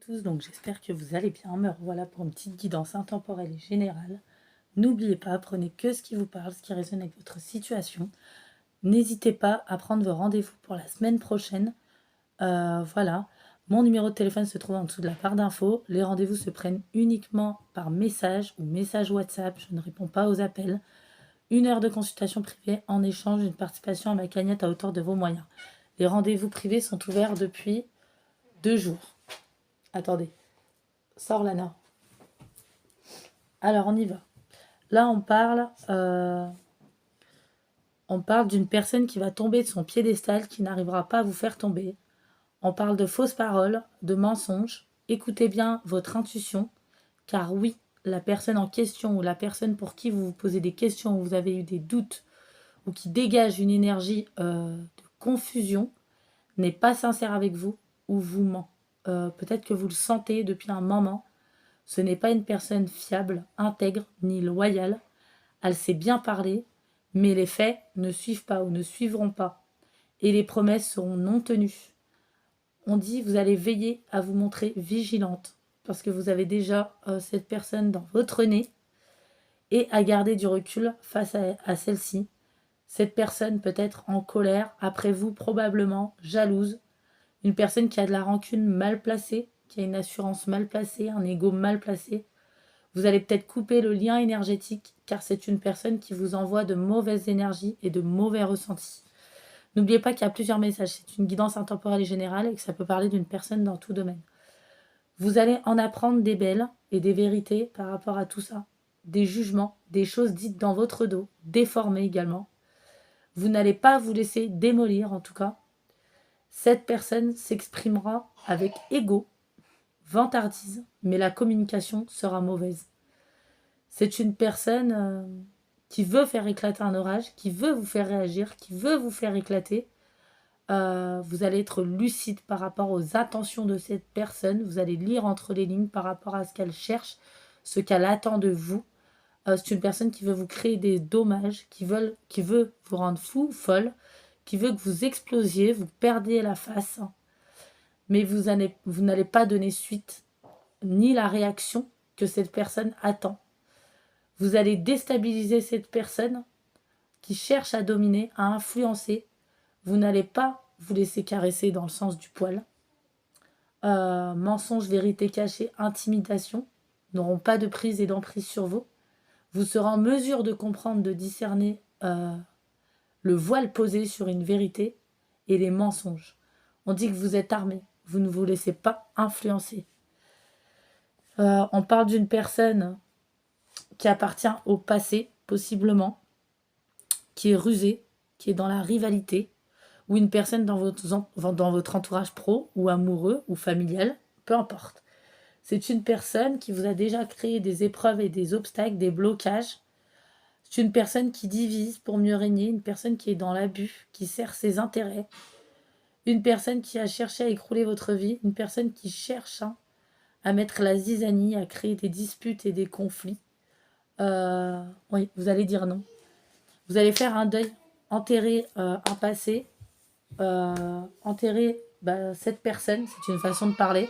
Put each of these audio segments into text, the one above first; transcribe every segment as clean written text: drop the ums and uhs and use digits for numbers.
tous, donc j'espère que vous allez bien. Me revoilà pour une petite guidance intemporelle et générale. N'oubliez pas, prenez que ce qui vous parle, ce qui résonne avec votre situation. N'hésitez pas à prendre vos rendez-vous pour la semaine prochaine. Voilà, mon numéro de téléphone se trouve en dessous de la barre d'infos. Les rendez-vous se prennent uniquement par message ou message WhatsApp. Je ne réponds pas aux appels. 1 heure de consultation privée en échange d'une participation à ma cagnotte à hauteur de vos moyens. Les rendez-vous privés sont ouverts depuis 2 jours. Attendez, sors Lana. Alors on y va. Là on parle d'une personne qui va tomber de son piédestal, qui n'arrivera pas à vous faire tomber. On parle de fausses paroles, de mensonges. Écoutez bien votre intuition, car oui, la personne en question ou la personne pour qui vous vous posez des questions, où vous avez eu des doutes, ou qui dégage une énergie de confusion, n'est pas sincère avec vous ou vous ment. Peut-être que vous le sentez depuis un moment. Ce n'est pas une personne fiable, intègre ni loyale. Elle sait bien parler, mais les faits ne suivent pas ou ne suivront pas. Et les promesses seront non tenues. On dit vous allez veiller à vous montrer vigilante parce que vous avez déjà cette personne dans votre nez et à garder du recul face à celle-ci. Cette personne peut être en colère, après vous probablement jalouse, une personne qui a de la rancune mal placée, qui a une assurance mal placée, un ego mal placé. Vous allez peut-être couper le lien énergétique car c'est une personne qui vous envoie de mauvaises énergies et de mauvais ressentis. N'oubliez pas qu'il y a plusieurs messages. C'est une guidance intemporelle et générale et que ça peut parler d'une personne dans tout domaine. Vous allez en apprendre des belles et des vérités par rapport à tout ça. Des jugements, des choses dites dans votre dos, déformées également. Vous n'allez pas vous laisser démolir en tout cas. Cette personne s'exprimera avec ego, vantardise, mais la communication sera mauvaise. C'est une personne qui veut faire éclater un orage, qui veut vous faire réagir, qui veut vous faire éclater. Vous allez être lucide par rapport aux intentions de cette personne. Vous allez lire entre les lignes par rapport à ce qu'elle cherche, ce qu'elle attend de vous. C'est une personne qui veut vous créer des dommages, qui veut vous rendre fou, folle, qui veut que vous explosiez, vous perdiez la face. Mais vous n'allez pas donner suite, ni la réaction que cette personne attend. Vous allez déstabiliser cette personne qui cherche à dominer, à influencer. Vous n'allez pas vous laisser caresser dans le sens du poil. Mensonge, vérité cachée, intimidation n'auront pas de prise et d'emprise sur vous. Vous serez en mesure de comprendre, de discerner le voile posé sur une vérité et les mensonges. On dit que vous êtes armé, vous ne vous laissez pas influencer. On parle d'une personne qui appartient au passé, possiblement, qui est rusée, qui est dans la rivalité, ou une personne dans votre entourage pro, ou amoureux, ou familial, peu importe. C'est une personne qui vous a déjà créé des épreuves et des obstacles, des blocages. C'est une personne qui divise pour mieux régner, une personne qui est dans l'abus, qui sert ses intérêts, une personne qui a cherché à écrouler votre vie, une personne qui cherche à mettre la zizanie, à créer des disputes et des conflits. Oui, vous allez dire non. Vous allez faire un deuil, enterrer un passé, enterrer cette personne, c'est une façon de parler.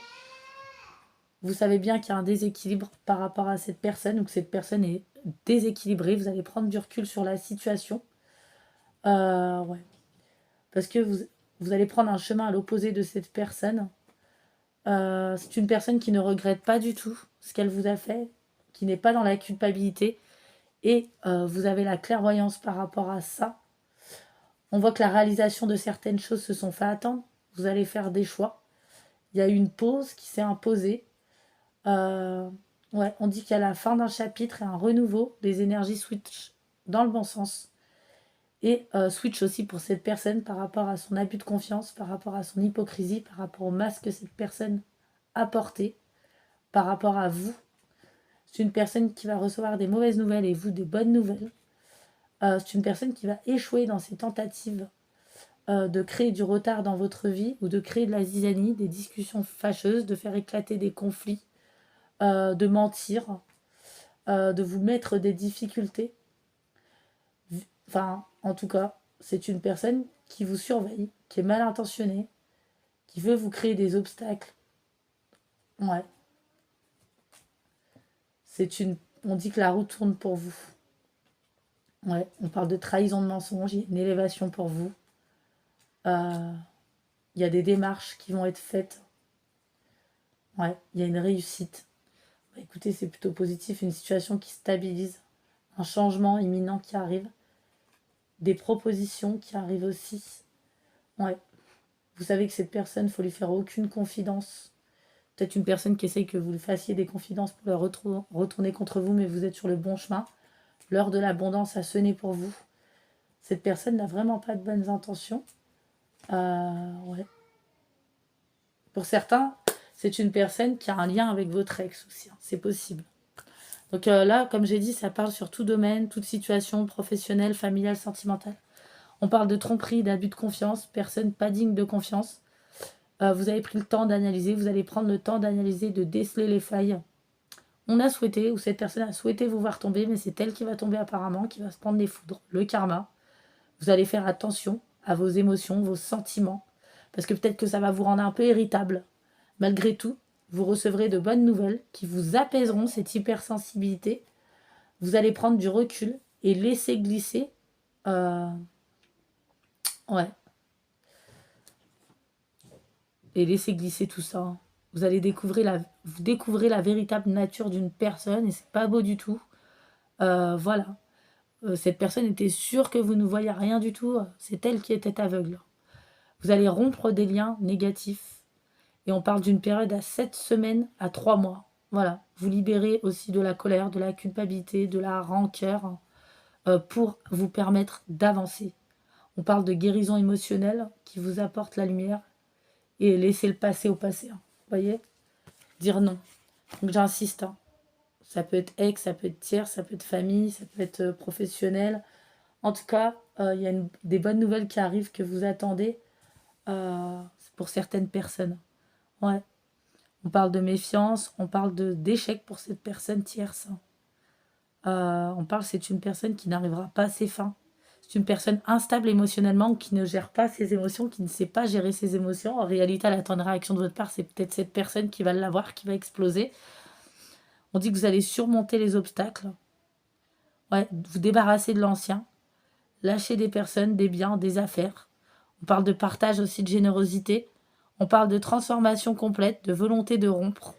Vous savez bien qu'il y a un déséquilibre par rapport à cette personne, ou que cette personne est déséquilibrée. Vous allez prendre du recul sur la situation. Ouais. Parce que vous allez prendre un chemin à l'opposé de cette personne. C'est une personne qui ne regrette pas du tout ce qu'elle vous a fait, qui n'est pas dans la culpabilité. Et vous avez la clairvoyance par rapport à ça. On voit que la réalisation de certaines choses se sont fait attendre. Vous allez faire des choix. Il y a eu une pause qui s'est imposée. Ouais, on dit qu'il y a la fin d'un chapitre et un renouveau. Les énergies switch dans le bon sens. Et switch aussi pour cette personne par rapport à son abus de confiance, par rapport à son hypocrisie, par rapport au masque que cette personne a porté, par rapport à vous. C'est une personne qui va recevoir des mauvaises nouvelles et vous des bonnes nouvelles. C'est une personne qui va échouer dans ses tentatives de créer du retard dans votre vie ou de créer de la zizanie, des discussions fâcheuses, de faire éclater des conflits, de mentir, de vous mettre des difficultés. Enfin, en tout cas, c'est une personne qui vous surveille, qui est mal intentionnée, qui veut vous créer des obstacles Ouais. On dit que la roue tourne pour vous. Ouais. On parle de trahison de mensonge. Il y a une élévation pour vous. Euh, il y a des démarches qui vont être faites. Ouais. Il y a une réussite. Bah, écoutez, c'est plutôt positif. Une situation qui stabilise. Un changement imminent qui arrive. Des propositions qui arrivent aussi. Ouais. Vous savez que cette personne, il faut lui faire aucune confidence. Peut-être une personne qui essaye que vous lui fassiez des confidences pour le retourner contre vous, mais vous êtes sur le bon chemin. L'heure de l'abondance a sonné pour vous. Cette personne n'a vraiment pas de bonnes intentions. Ouais. Pour certains, c'est une personne qui a un lien avec votre ex aussi. Hein. C'est possible. Donc là, comme j'ai dit, ça parle sur tout domaine, toute situation professionnelle, familiale, sentimentale. On parle de tromperie, d'abus de confiance, personne pas digne de confiance. Vous avez pris le temps d'analyser, vous allez prendre le temps d'analyser, de déceler les failles. On a souhaité, ou cette personne a souhaité vous voir tomber, mais c'est elle qui va tomber apparemment, qui va se prendre les foudres, le karma. Vous allez faire attention à vos émotions, vos sentiments, parce que peut-être que ça va vous rendre un peu irritable. Malgré tout, vous recevrez de bonnes nouvelles qui vous apaiseront cette hypersensibilité. Vous allez prendre du recul et laisser glisser. Ouais. Et laisser glisser tout ça. Hein. Vous découvrez la véritable nature d'une personne et c'est pas beau du tout. Voilà. Cette personne était sûre que vous ne voyiez rien du tout. C'est elle qui était aveugle. Vous allez rompre des liens négatifs. Et on parle d'une période à 7 semaines à 3 mois. Voilà. Vous libérez aussi de la colère, de la culpabilité, de la rancœur pour vous permettre d'avancer. On parle de guérison émotionnelle qui vous apporte la lumière et laisser le passé au passé. Hein. Vous voyez? Dire non. Donc j'insiste. Hein. Ça peut être ex, ça peut être tiers, ça peut être famille, ça peut être professionnel. En tout cas, il y a des bonnes nouvelles qui arrivent que vous attendez pour certaines personnes. Ouais. On parle de méfiance, on parle d'échec pour cette personne tierce. On parle c'est une personne qui n'arrivera pas à ses fins. C'est une personne instable émotionnellement ou qui ne gère pas ses émotions, qui ne sait pas gérer ses émotions. En réalité, elle attend une réaction de votre part. C'est peut-être cette personne qui va l'avoir, qui va exploser. On dit que vous allez surmonter les obstacles. Ouais, vous débarrasser de l'ancien. Lâcher des personnes, des biens, des affaires. On parle de partage aussi, de générosité. On parle de transformation complète, de volonté de rompre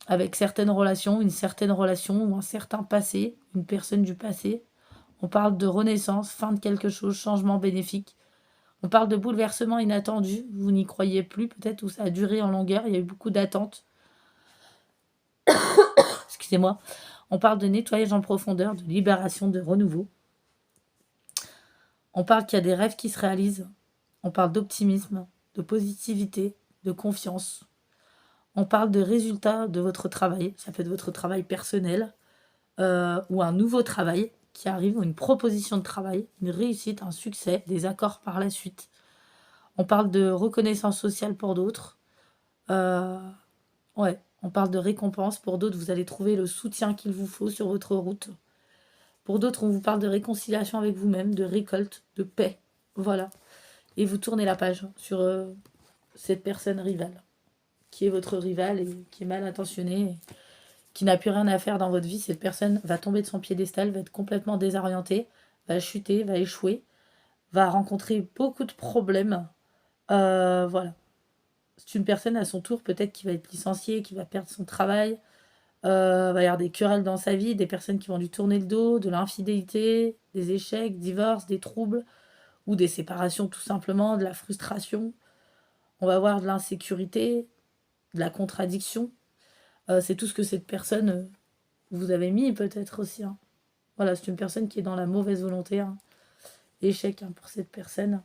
avec certaines relations, une certaine relation ou un certain passé, une personne du passé. On parle de renaissance, fin de quelque chose, changement bénéfique. On parle de bouleversement inattendu, vous n'y croyez plus peut-être, ou ça a duré en longueur, il y a eu beaucoup d'attentes. Excusez-moi. On parle de nettoyage en profondeur, de libération, de renouveau. On parle qu'il y a des rêves qui se réalisent. On parle d'optimisme, de positivité, de confiance. On parle de résultats de votre travail. Ça peut être votre travail personnel ou un nouveau travail qui arrive, ou une proposition de travail, une réussite, un succès, des accords par la suite. On parle de reconnaissance sociale pour d'autres. Ouais, on parle de récompense. Pour d'autres, vous allez trouver le soutien qu'il vous faut sur votre route. Pour d'autres, on vous parle de réconciliation avec vous-même, de récolte, de paix. Voilà. Et vous tournez la page sur cette personne rivale, qui est votre rivale et qui est mal intentionnée, qui n'a plus rien à faire dans votre vie. Cette personne va tomber de son piédestal, va être complètement désorientée, va chuter, va échouer, va rencontrer beaucoup de problèmes. Voilà. C'est une personne à son tour peut-être qui va être licenciée, qui va perdre son travail. Va y avoir des querelles dans sa vie, des personnes qui vont lui tourner le dos, de l'infidélité, des échecs, divorces, des troubles ou des séparations tout simplement, de la frustration. On va avoir de l'insécurité, de la contradiction. C'est tout ce que cette personne vous avez mis peut-être aussi. Hein. Voilà, c'est une personne qui est dans la mauvaise volonté. Hein. Échec hein, pour cette personne.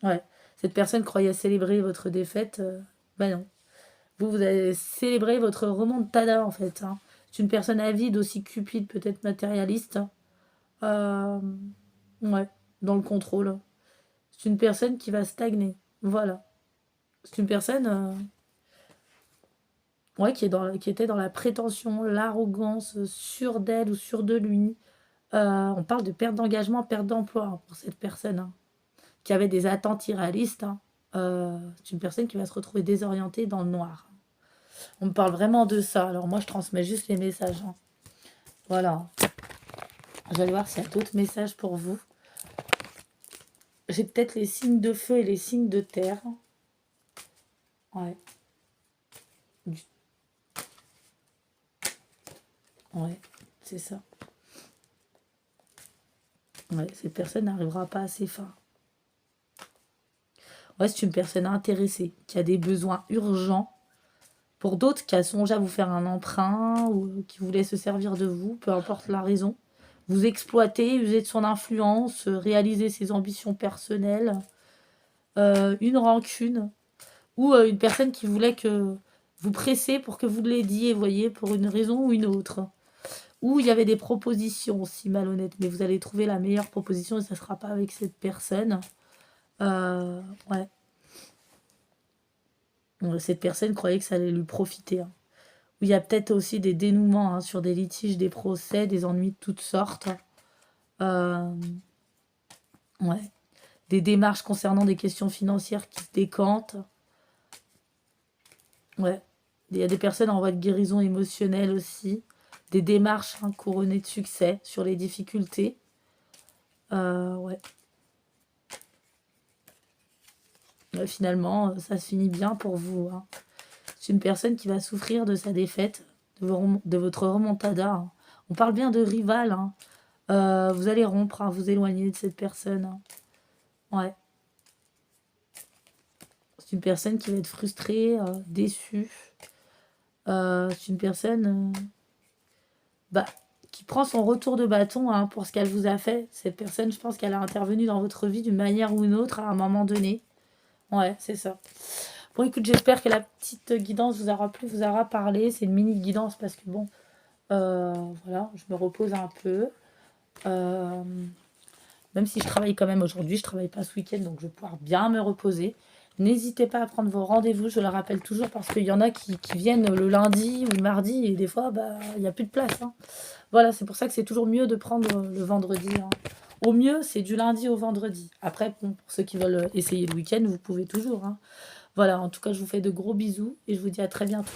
Ouais. Cette personne croyait célébrer votre défaite. Ben non. Vous avez célébré votre remontada en fait. Hein. C'est une personne avide, aussi cupide, peut-être matérialiste. Ouais, dans le contrôle. C'est une personne qui va stagner. Voilà. C'est une personne ouais, qui était dans la prétention, l'arrogance, sûre d'elle ou sûre de lui. On parle de perte d'engagement, perte d'emploi hein, pour cette personne hein, qui avait des attentes irréalistes. Hein. C'est une personne qui va se retrouver désorientée dans le noir. On me parle vraiment de ça. Alors moi, je transmets juste les messages, hein. Voilà. Je vais aller voir s'il y a d'autres messages pour vous. J'ai peut-être les signes de feu et les signes de terre. Ouais. Ouais, c'est ça. Ouais, cette personne n'arrivera pas à ses fins. Ouais, c'est une personne intéressée, qui a des besoins urgents. Pour d'autres, qui a songé à vous faire un emprunt ou qui voulait se servir de vous, peu importe la raison. Vous exploiter, user de son influence, réaliser ses ambitions personnelles, une rancune, ou une personne qui voulait que vous pressez pour que vous l'aidiez, vous voyez, pour une raison ou une autre. Ou il y avait des propositions aussi malhonnêtes, mais vous allez trouver la meilleure proposition et ça ne sera pas avec cette personne. Ouais. Cette personne croyait que ça allait lui profiter, hein. Ou il y a peut-être aussi des dénouements, hein, sur des litiges, des procès, des ennuis de toutes sortes. Euh, ouais. Des démarches concernant des questions financières qui se décantent. Ouais. Il y a des personnes en voie de guérison émotionnelle aussi. Des démarches, hein, couronnées de succès sur les difficultés. Ouais. Finalement, ça se finit bien pour vous, hein. C'est une personne qui va souffrir de sa défaite, de votre remontada, hein. On parle bien de rival, hein. Vous allez rompre, hein, vous éloigner de cette personne, hein. Ouais. C'est une personne qui va être frustrée, déçue. C'est une personne bah, qui prend son retour de bâton, hein, pour ce qu'elle vous a fait. Cette personne, je pense qu'elle a intervenu dans votre vie d'une manière ou une autre à un moment donné. Ouais, c'est ça. Bon, écoute, j'espère que la petite guidance vous aura plu, vous aura parlé. C'est une mini guidance parce que bon, voilà, je me repose un peu. Euh, Même si je travaille quand même aujourd'hui, je travaille pas ce week-end, donc je vais pouvoir bien me reposer. N'hésitez pas à prendre vos rendez-vous, je le rappelle toujours, parce qu'il y en a qui viennent le lundi ou le mardi, et des fois, bah, il n'y a plus de place, hein. Voilà, c'est pour ça que c'est toujours mieux de prendre le vendredi, hein. Au mieux, c'est du lundi au vendredi. Après, bon, pour ceux qui veulent essayer le week-end, vous pouvez toujours, hein. Voilà, en tout cas, je vous fais de gros bisous et je vous dis à très bientôt.